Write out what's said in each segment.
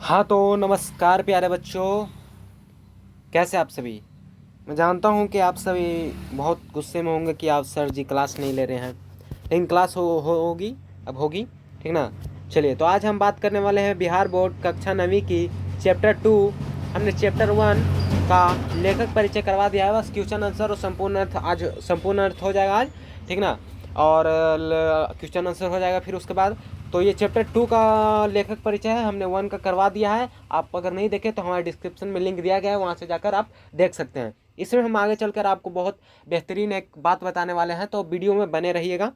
हाँ तो नमस्कार प्यारे बच्चों, कैसे आप सभी। मैं जानता हूँ कि आप सभी बहुत गुस्से में होंगे कि आप सर जी क्लास नहीं ले रहे हैं, लेकिन क्लास होगी, अब होगी, ठीक ना। चलिए, तो आज हम बात करने वाले हैं बिहार बोर्ड कक्षा 9वीं की चैप्टर 2। हमने चैप्टर 1 का लेखक परिचय करवा दिया है, बस क्वेश्चन आंसर और संपूर्ण अर्थ आज संपूर्ण अर्थ हो जाएगा आज, ठीक ना। और क्वेश्चन आंसर हो जाएगा फिर उसके बाद। तो ये चैप्टर 2 का लेखक परिचय है, हमने 1 का करवा दिया है। आप अगर नहीं देखें तो हमारे डिस्क्रिप्शन में लिंक दिया गया है, वहाँ से जाकर आप देख सकते हैं। इसमें हम आगे चलकर आपको बहुत बेहतरीन एक बात बताने वाले हैं, तो वीडियो में बने रहिएगा।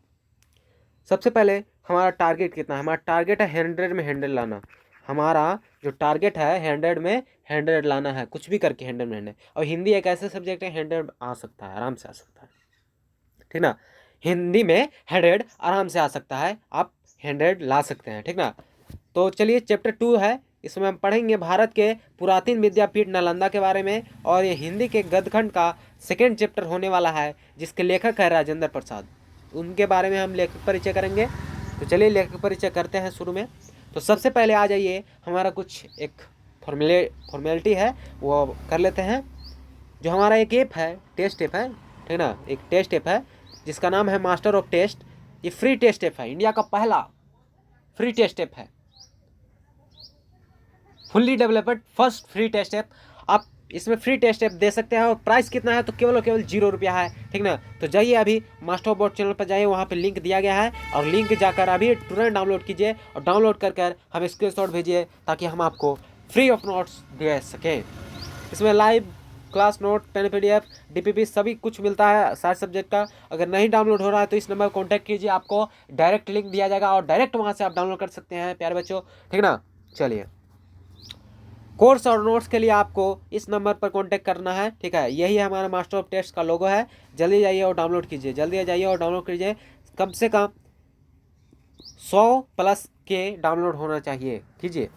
सबसे पहले हमारा टारगेट कितना है? हमारा टारगेट है 100 में 100 लाना। हमारा जो टारगेट है 100 में 100 लाना है, कुछ भी करके 100 में 100। और हिंदी एक ऐसे सब्जेक्ट है 100 आ सकता है, आराम से आ सकता है, ठीक ना। हिंदी में 100 आराम से आ सकता है, आप 100 ला सकते हैं, ठीक ना। तो चलिए, चैप्टर 2 है, इसमें हम पढ़ेंगे भारत के पुरातन विद्यापीठ नालंदा के बारे में। और ये हिंदी के गद्यखंड का सेकेंड चैप्टर होने वाला है, जिसके लेखक है राजेंद्र प्रसाद। उनके बारे में हम लेखक परिचय करेंगे। तो चलिए लेखक परिचय करते हैं शुरू में। तो सबसे पहले आ जाइए, हमारा कुछ एक फॉर्मेलिटी है वो कर लेते हैं। जो हमारा एक ऐप है, टेस्ट ऐप है, ठीक ना, एक टेस्ट ऐप है जिसका नाम है मास्टर ऑफ टेस्ट। ये फ्री टेस्ट ऐप है, इंडिया का पहला फ्री टेस्ट ऐप है, fully developed first free test app. आप इसमें फ्री टेस्ट ऐप दे सकते हैं। और प्राइस कितना है? तो केवल और केवल 0 रुपया है, ठीक ना। तो जाइए अभी मास्टर बोर्ड चैनल पर जाइए, वहाँ पे लिंक दिया गया है, और लिंक जाकर अभी तुरंत डाउनलोड कीजिए और डाउनलोड कर कर हमें स्क्रीनशॉट भेजिए, ताकि हम आपको फ्री ऑफ नोट्स दे सकें। इसमें live class note, pen PDF, DPP सभी कुछ मिलता है सारे सब्जेक्ट का। अगर नहीं डाउनलोड हो रहा है तो इस नंबर पर कॉन्टैक्ट कीजिए, आपको डायरेक्ट लिंक दिया जाएगा और डायरेक्ट वहाँ से आप डाउनलोड कर सकते हैं प्यारे बच्चों, ठीक ना। चलिए, कोर्स और नोट्स के लिए आपको इस नंबर पर कांटेक्ट करना है, ठीक है। यही हमारा मास्टर ऑफ टेस्ट का लोगो है। जल्दी जाइए और डाउनलोड कीजिए, जल्दी जाइए और डाउनलोड कीजिए। कम से कम 100+ के डाउनलोड होना चाहिए, कीजिए।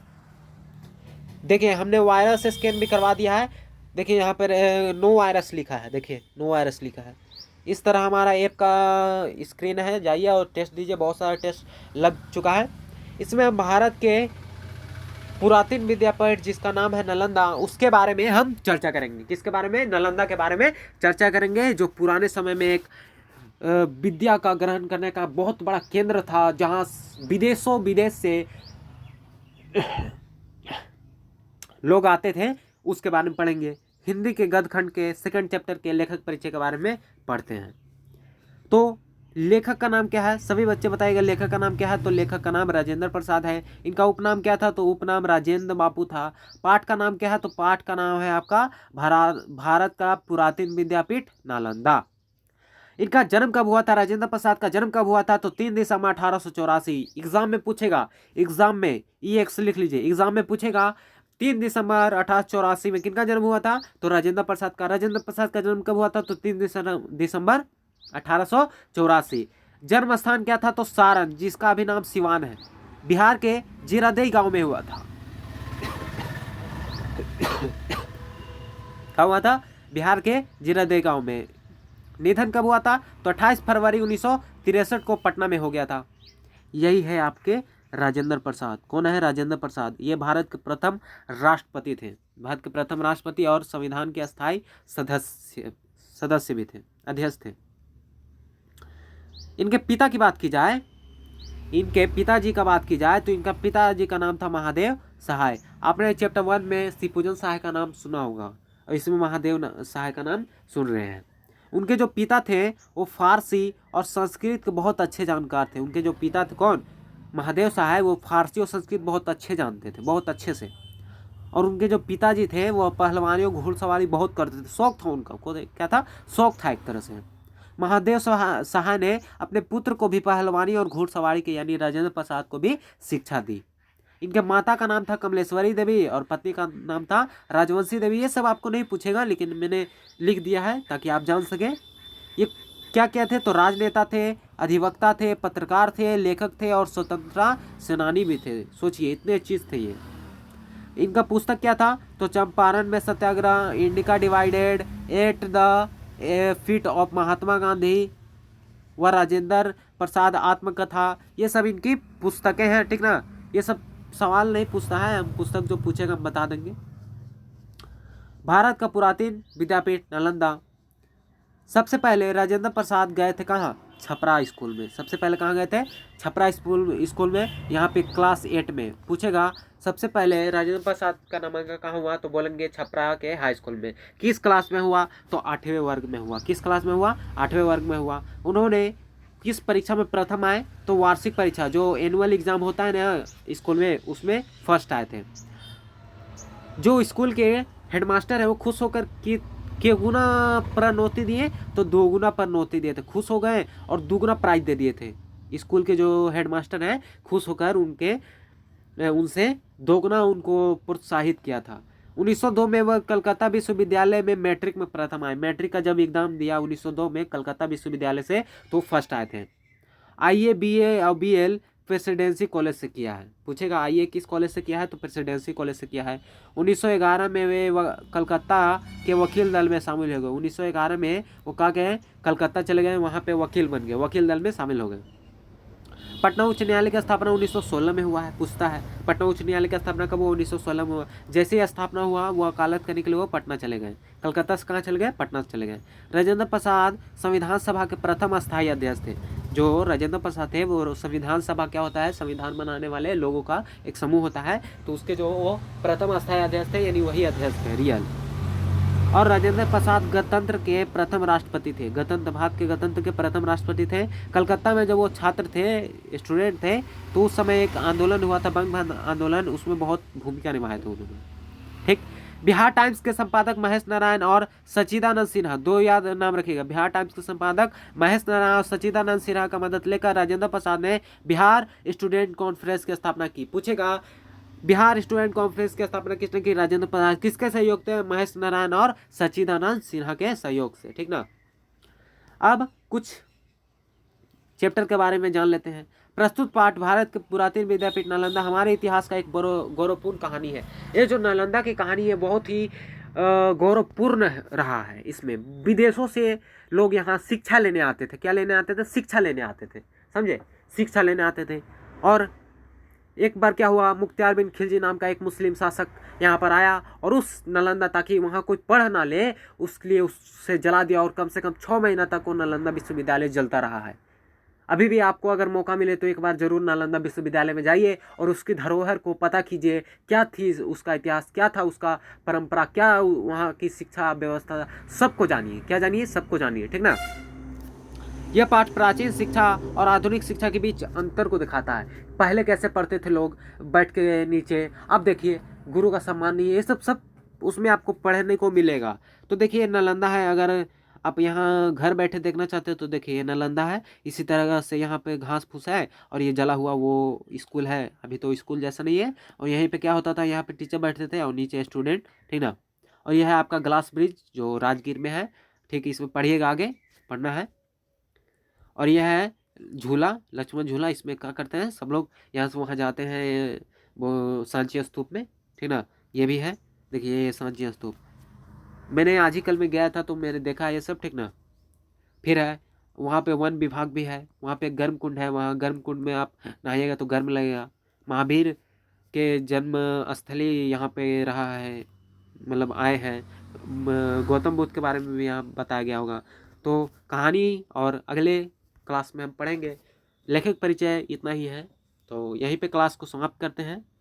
देखिए, हमने वायरस स्कैन भी करवा दिया है। देखिए यहाँ पर नो वायरस लिखा है, देखिए नो वायरस लिखा है। इस तरह हमारा ऐप का स्क्रीन है, जाइए और टेस्ट दीजिए। बहुत सारा टेस्ट लग चुका है। इसमें हम भारत के पुरातन विद्यापीठ जिसका नाम है नालंदा, उसके बारे में हम चर्चा करेंगे। किसके बारे में? नालंदा के बारे में चर्चा करेंगे, जो पुराने समय में एक विद्या का ग्रहण करने का बहुत बड़ा केंद्र था, जहाँ विदेशों विदेश से लोग आते थे। उसके बारे में पढ़ेंगे। हिंदी के गद्यखंड के सेकंड चैप्टर के लेखक परिचय के बारे में पढ़ते हैं। तो लेखक का नाम क्या है? सभी बच्चे बताइएगा, लेखक का नाम क्या है? तो लेखक का नाम राजेंद्र प्रसाद है। इनका उपनाम क्या था? तो उपनाम राजेंद्र बापू था। पाठ का नाम क्या है? तो पाठ का नाम है आपका भारत का पुरातन विद्यापीठ नालंदा। इनका जन्म कब हुआ था? राजेंद्र प्रसाद का जन्म कब हुआ था? तो 3 दिसंबर 1884। एग्जाम में पूछेगा, एग्जाम में EX लिख लीजिए, एग्जाम में पूछेगा 3 दिसंबर 1884 में किनका जन्म हुआ था? तो राजेंद्र प्रसाद का। राजेंद्र प्रसाद का जन्म कब हुआ था? तो 3 दिसंबर 1884। जन्म स्थान क्या था? तो सारण, जिसका अभी नाम सिवान है। बिहार के जीरादेई गांव में हुआ था। कब हुआ था? बिहार के जीरादेई गांव में। निधन कब हुआ था? तो 28 फरवरी 1963 को पटना में हो गया था। यही है आपके राजेंद्र प्रसाद। कौन है? राजेंद्र प्रसाद। ये भारत के प्रथम राष्ट्रपति थे, भारत के प्रथम राष्ट्रपति और संविधान के अस्थायी सदस्य भी थे, अध्यक्ष थे। इनके पिता की बात की जाए, इनके पिताजी का बात की जाए, तो इनका पिताजी का नाम था महादेव सहाय। आपने चैप्टर 1 में शिवपूजन सहाय का नाम सुना होगा, और इसमें महादेव सहाय का नाम सुन रहे हैं। उनके जो पिता थे वो फारसी और संस्कृत के बहुत अच्छे जानकार थे। उनके जो पिता थे, कौन? महादेव सहाय, वो फारसी और संस्कृत बहुत अच्छे जानते थे, बहुत अच्छे से। और उनके जो पिताजी थे वो पहलवानी और घुड़सवारी बहुत करते थे। शौक था उनका, को क्या था? शौक था एक तरह से। महादेव सहाय ने अपने पुत्र को भी पहलवानी और घुड़सवारी के, यानी राजेंद्र प्रसाद को भी शिक्षा दी। इनके माता का नाम था कमलेश्वरी देवी और पत्नी का नाम था राजवंशी देवी। ये सब आपको नहीं पूछेगा, लेकिन मैंने लिख दिया है ताकि आप जान सकें। ये क्या क्या थे? तो राजनेता थे, अधिवक्ता थे, पत्रकार थे, लेखक थे और स्वतंत्रता सेनानी भी थे। सोचिए, इतने चीज थे ये। इनका पुस्तक क्या था? तो चंपारण में satyagraha, India divided, at the feet of Mahatma Gandhi व राजेंद्र प्रसाद आत्मकथा, ये सब इनकी पुस्तकें हैं, ठीक ना। ये सब सवाल नहीं पूछता है, हम पुस्तक जो पूछेगा हम बता देंगे। भारत का पुरातन विद्यापीठ नालंदा। सबसे पहले राजेंद्र प्रसाद गए थे कहाँ? छपरा स्कूल में। सबसे पहले कहाँ गए थे? छपरा स्कूल में। यहाँ पे क्लास 8 में पूछेगा सबसे पहले राजेंद्र प्रसाद का नामांकन कहाँ हुआ, तो बोलेंगे छपरा के हाई स्कूल में। किस क्लास में हुआ? तो 8वें वर्ग में हुआ। किस क्लास में हुआ? 8वें वर्ग में हुआ। उन्होंने किस परीक्षा में प्रथम आए? तो वार्षिक परीक्षा, जो एनुअल एग्जाम होता है ना स्कूल में, उसमें फर्स्ट आए थे। जो स्कूल के हेडमास्टर है वो खुश होकर के गुना प्रोन्नति दिए, तो 2 गुना प्रोन्नति दिए थे। खुश हो गए और 2 गुना प्राइज दे दिए थे। स्कूल के जो हेडमास्टर हैं खुश होकर उनसे 2 गुना उनको प्रोत्साहित किया था। 1902 में वह कलकत्ता विश्वविद्यालय में मैट्रिक में प्रथम आए। मैट्रिक का जब एग्जाम दिया 1902 में कलकत्ता विश्वविद्यालय से, तो फर्स्ट आए थे। आईए, बीए और बीएल प्रेसिडेंसी कॉलेज से किया है। पूछेगा आईए किस कॉलेज से किया है, तो प्रेसिडेंसी कॉलेज से किया है। 1911 में वे कलकत्ता के वकील दल में शामिल हो गए। 1911 में वो कहाँ गए? कलकत्ता चले गए, वहाँ पे वकील बन गए, वकील दल में शामिल हो गए। पटना उच्च न्यायालय की स्थापना 1916 में हुआ है। पूछता है पटना उच्च न्यायालय की स्थापना कब हुआ? 1916 में हुआ। जैसे ही स्थापना हुआ वो वकालत करने के लिए वो पटना चले गए। कलकत्ता से कहाँ चले गए? पटना से चले गए। राजेंद्र प्रसाद संविधान सभा के प्रथम स्थायी अध्यक्ष थे। जो राजेंद्र प्रसाद थे वो संविधान सभा क्या होता है? संविधान बनाने वाले लोगों का एक समूह होता है, तो उसके जो वो प्रथम स्थायी अध्यक्ष थे, यानी वही अध्यक्ष थे रियल। और राजेंद्र प्रसाद गणतंत्र के प्रथम राष्ट्रपति थे। गणतंत्र, भारत के गणतंत्र के प्रथम राष्ट्रपति थे। कलकत्ता में जब वो छात्र थे, स्टूडेंट थे, तो उस समय एक आंदोलन हुआ था, बंग आंदोलन, उसमें बहुत भूमिका निभाए थे उन्होंने। ठीक। बिहार टाइम्स के संपादक महेश नारायण और सच्चिदानंद सिन्हा, 2 याद नाम रखिएगा। बिहार टाइम्स के संपादक महेश नारायण और सच्चिदानंद सिन्हा का मदद लेकर राजेंद्र प्रसाद ने बिहार स्टूडेंट कॉन्फ्रेंस की स्थापना की। पूछेगा बिहार स्टूडेंट कॉन्फ्रेंस की स्थापना किसने की? राजेंद्र प्रसाद। किसके सहयोग से? महेश नारायण और सच्चिदानंद सिन्हा के सहयोग से। ठीक ना। अब कुछ चैप्टर के बारे में जान लेते हैं। प्रस्तुत पाठ भारत के पुरातन विद्यापीठ नालंदा हमारे इतिहास का एक गौरवपूर्ण कहानी है। ये जो नालंदा की कहानी है बहुत ही गौरवपूर्ण रहा है। इसमें विदेशों से लोग यहाँ शिक्षा लेने आते थे। क्या लेने आते थे? शिक्षा लेने आते थे, समझे? शिक्षा लेने आते थे। और एक बार क्या हुआ, मुख्तियार बिन खिलजी नाम का एक मुस्लिम शासक यहाँ पर आया और उस नालंदा, ताकि वहाँ कोई पढ़ ना ले, उसके लिए उससे जला दिया, और कम से कम 6 महीना तक वो नालंदा विश्वविद्यालय जलता रहा है। अभी भी आपको अगर मौका मिले तो एक बार जरूर नालंदा विश्वविद्यालय में जाइए और उसकी धरोहर को पता कीजिए, क्या थी उसका इतिहास, क्या था उसका परंपरा, क्या वहाँ की शिक्षा व्यवस्था, सबको जानिए। क्या जानिए? सबको जानिए। ठीक ना। यह पाठ प्राचीन शिक्षा और आधुनिक शिक्षा के बीच अंतर को दिखाता है। पहले कैसे पढ़ते थे लोग बैठ के नीचे, अब देखिए गुरु का सम्मान नहीं है, ये सब उसमें आपको पढ़ने को मिलेगा। तो देखिए नालंदा है, अगर आप यहाँ घर बैठे देखना चाहते हो तो देखिए ये नालंदा है। इसी तरह से यहाँ पे घास फूस है और ये जला हुआ वो स्कूल है। अभी तो स्कूल जैसा नहीं है। और यहीं पे क्या होता था, यहाँ पे टीचर बैठते थे और नीचे स्टूडेंट। ठीक ना। और यह है आपका ग्लास ब्रिज जो राजगीर में है। ठीक, इसमें पढ़िएगा, आगे पढ़ना है। और यह है झूला, लक्ष्मण झूला। इसमें क्या करते हैं सब लोग, यहाँ से वहाँ जाते हैं वो सांची स्तूप में। ठीक ना। ये भी है, देखिए ये सांची स्तूप। मैंने आज ही कल में गया था तो मैंने देखा ये सब। ठीक ना। फिर है वहाँ पे वन विभाग भी है। वहाँ पे गर्म कुंड है, वहाँ गर्म कुंड में आप नहाइएगा तो गर्म लगेगा। महावीर के जन्म स्थली यहाँ पे रहा है, मतलब आए हैं। गौतम बुद्ध के बारे में भी यहाँ बताया गया होगा। तो कहानी और अगले क्लास में हम पढ़ेंगे। लेखक परिचय इतना ही है, तो यहीं पे क्लास को समाप्त करते हैं।